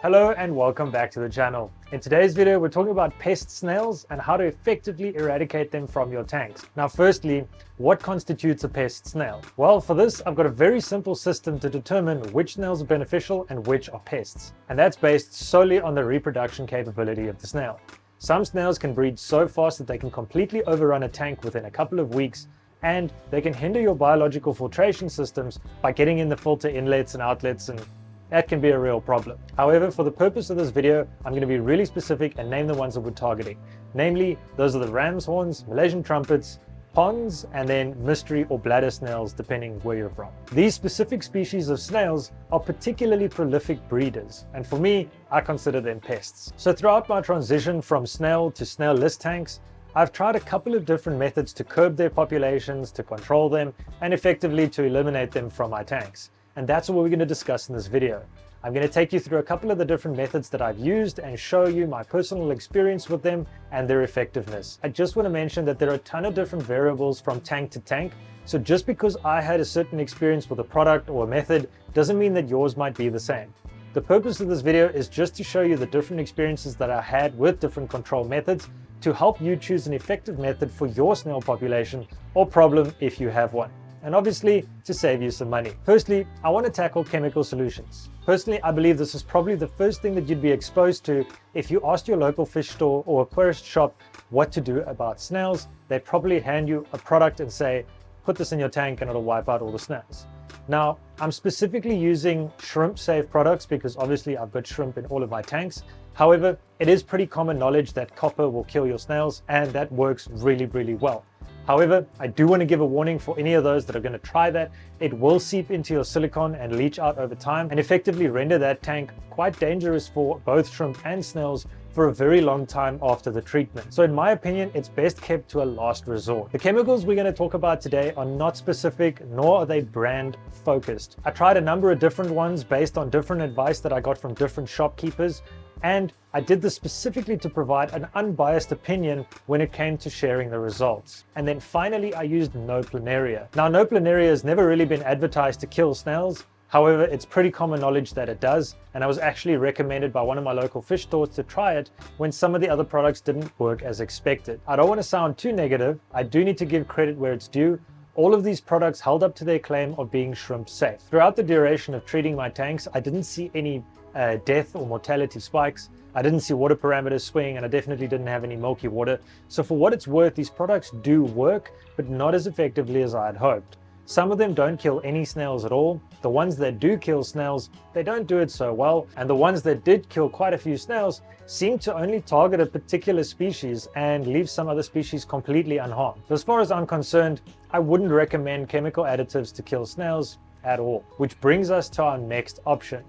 Hello and welcome back to the channel. In today's video, we're talking about pest snails and how to effectively eradicate them from your tanks. Now, firstly, what constitutes a pest snail? Well, for this, I've got a very simple system to determine which snails are beneficial and which are pests. And that's based solely on the reproduction capability of the snail. Some snails can breed so fast that they can completely overrun a tank within a couple of weeks, and they can hinder your biological filtration systems by getting in the filter inlets and outlets, and that can be a real problem. However, for the purpose of this video, I'm going to be really specific and name the ones that we're targeting. Namely, those are the Ramshorns, Malaysian Trumpets, ponds, and then mystery or bladder snails, depending where you're from. These specific species of snails are particularly prolific breeders, and for me, I consider them pests. So throughout my transition from snail to snail-less tanks, I've tried a couple of different methods to curb their populations, to control them, and effectively to eliminate them from my tanks. And that's what we're going to discuss in this video. I'm going to take you through a couple of the different methods that I've used and show you my personal experience with them and their effectiveness. I just want to mention that there are a ton of different variables from tank to tank. So just because I had a certain experience with a product or a method doesn't mean that yours might be the same. The purpose of this video is just to show you the different experiences that I had with different control methods to help you choose an effective method for your snail population or problem if you have one. And obviously to save you some money. Firstly, I want to tackle chemical solutions. Personally, I believe this is probably the first thing that you'd be exposed to if you asked your local fish store or aquarist shop what to do about snails. They'd probably hand you a product and say, put this in your tank and it'll wipe out all the snails. Now, I'm specifically using shrimp-safe products because obviously I've got shrimp in all of my tanks. However, it is pretty common knowledge that copper will kill your snails, and that works really, really well. However, I do want to give a warning for any of those that are going to try that. It will seep into your silicone and leach out over time and effectively render that tank quite dangerous for both shrimp and snails for a very long time after the treatment. So in my opinion, it's best kept to a last resort. The chemicals we're going to talk about today are not specific, nor are they brand focused. I tried a number of different ones based on different advice that I got from different shopkeepers, and I did this specifically to provide an unbiased opinion when it came to sharing the results. And then finally, I used no planaria. Now, no planaria has never really been advertised to kill snails. However, it's pretty common knowledge that it does, and I was actually recommended by one of my local fish stores to try it when some of the other products didn't work as expected. I don't want to sound too negative. I do need to give credit where it's due. All of these products held up to their claim of being shrimp safe. Throughout the duration of treating my tanks, I didn't see any death or mortality spikes. I didn't see water parameters swing, and I definitely didn't have any milky water. So for what it's worth, these products do work, but not as effectively as I had hoped. Some of them don't kill any snails at all. The ones that do kill snails, they don't do it so well. And the ones that did kill quite a few snails seem to only target a particular species and leave some other species completely unharmed. So as far as I'm concerned, I wouldn't recommend chemical additives to kill snails at all. Which brings us to our next option.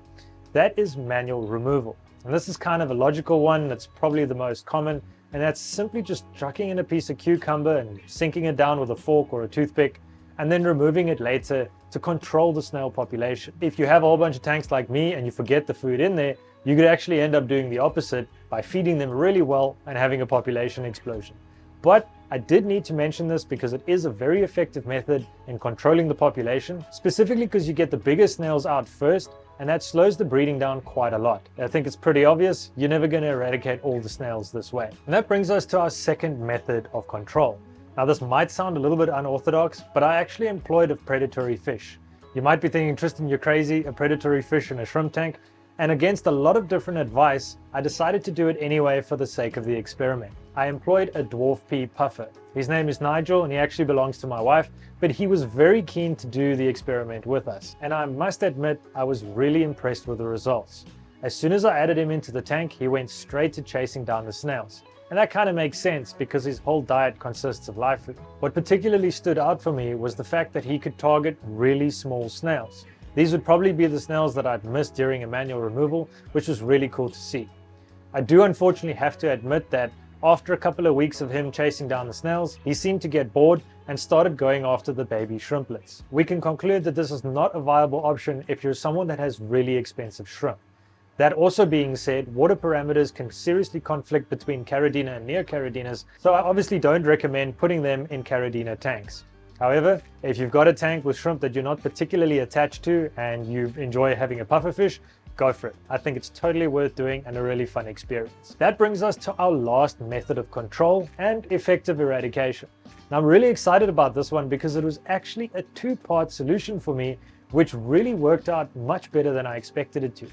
That is manual removal. And this is kind of a logical one that's probably the most common, and that's simply just chucking in a piece of cucumber and sinking it down with a fork or a toothpick, and then removing it later to control the snail population. If you have a whole bunch of tanks like me and you forget the food in there, you could actually end up doing the opposite by feeding them really well and having a population explosion. But I did need to mention this because it is a very effective method in controlling the population, specifically because you get the bigger snails out first, and that slows the breeding down quite a lot. I think it's pretty obvious, you're never going to eradicate all the snails this way. And that brings us to our second method of control. Now, this might sound a little bit unorthodox, but I actually employed a predatory fish. You might be thinking, Tristan, you're crazy, a predatory fish in a shrimp tank. And against a lot of different advice, I decided to do it anyway for the sake of the experiment. I employed a dwarf pea puffer. His name is Nigel, and he actually belongs to my wife, but he was very keen to do the experiment with us. And I must admit, I was really impressed with the results. As soon as I added him into the tank, he went straight to chasing down the snails. And that kind of makes sense because his whole diet consists of live food. What particularly stood out for me was the fact that he could target really small snails. These would probably be the snails that I'd missed during a manual removal, which was really cool to see. I do unfortunately have to admit that after a couple of weeks of him chasing down the snails, he seemed to get bored and started going after the baby shrimplets. We can conclude that this is not a viable option if you're someone that has really expensive shrimp. That also being said, water parameters can seriously conflict between Caridina and Neocaridinus, so I obviously don't recommend putting them in Caridina tanks. However, if you've got a tank with shrimp that you're not particularly attached to and you enjoy having a pufferfish, go for it. I think it's totally worth doing and a really fun experience. That brings us to our last method of control and effective eradication. Now, I'm really excited about this one because it was actually a two-part solution for me, which really worked out much better than I expected it to.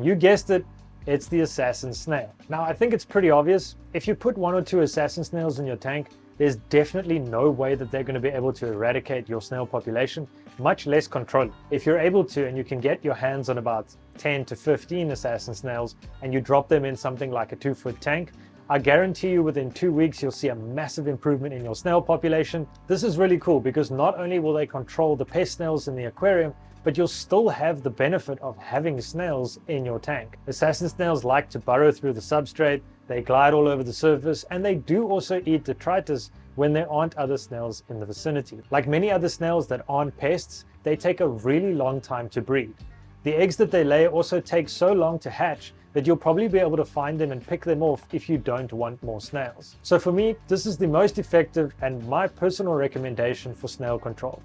You guessed it, it's the assassin snail. Now, I think it's pretty obvious. If you put 1 or 2 assassin snails in your tank, there's definitely no way that they're going to be able to eradicate your snail population, much less control it. If you're able to, and you can get your hands on about 10 to 15 assassin snails, and you drop them in something like a 2-foot tank, I guarantee you within 2 weeks, you'll see a massive improvement in your snail population. This is really cool because not only will they control the pest snails in the aquarium, but you'll still have the benefit of having snails in your tank. Assassin snails like to burrow through the substrate, they glide all over the surface, and they do also eat detritus when there aren't other snails in the vicinity. Like many other snails that aren't pests, they take a really long time to breed. The eggs that they lay also take so long to hatch that you'll probably be able to find them and pick them off if you don't want more snails. So for me, this is the most effective and my personal recommendation for snail control.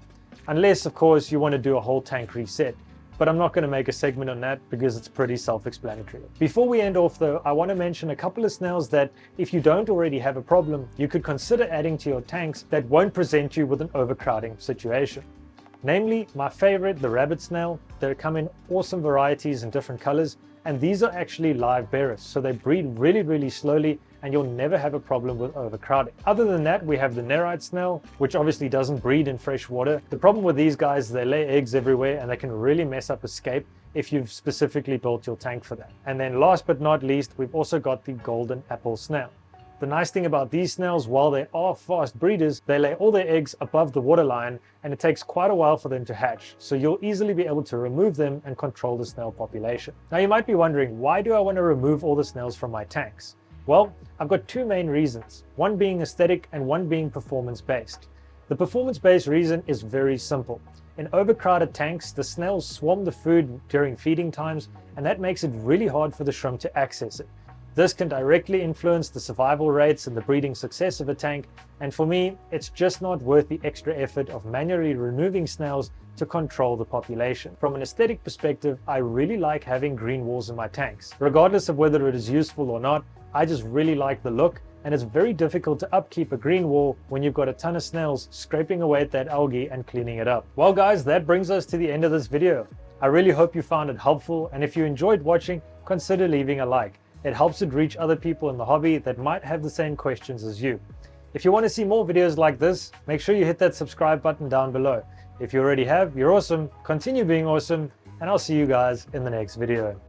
Unless, of course, you want to do a whole tank reset. But I'm not going to make a segment on that because it's pretty self-explanatory. Before we end off though, I want to mention a couple of snails that, if you don't already have a problem, you could consider adding to your tanks that won't present you with an overcrowding situation. Namely, my favorite, the rabbit snail. They come in awesome varieties and different colors, and these are actually live bearers, so they breed really slowly and you'll never have a problem with overcrowding. Other than that, we have the nerite snail, which obviously doesn't breed in fresh water. The problem with these guys is they lay eggs everywhere and they can really mess up escape if you've specifically built your tank for that. And then last but not least, we've also got the golden apple snail. The nice thing about these snails, while they are fast breeders, they lay all their eggs above the waterline and it takes quite a while for them to hatch. So you'll easily be able to remove them and control the snail population. Now you might be wondering, why do I want to remove all the snails from my tanks? Well, I've got two main reasons, one being aesthetic and one being performance-based. The performance-based reason is very simple. In overcrowded tanks, the snails swarm the food during feeding times, and that makes it really hard for the shrimp to access it. This can directly influence the survival rates and the breeding success of a tank, and for me, it's just not worth the extra effort of manually removing snails to control the population. From an aesthetic perspective, I really like having green walls in my tanks. Regardless of whether it is useful or not, I just really like the look, and it's very difficult to upkeep a green wall when you've got a ton of snails scraping away at that algae and cleaning it up. Well guys, that brings us to the end of this video. I really hope you found it helpful, and if you enjoyed watching, consider leaving a like. It helps it reach other people in the hobby that might have the same questions as you. If you want to see more videos like this, make sure you hit that subscribe button down below. If you already have, you're awesome, continue being awesome, and I'll see you guys in the next video.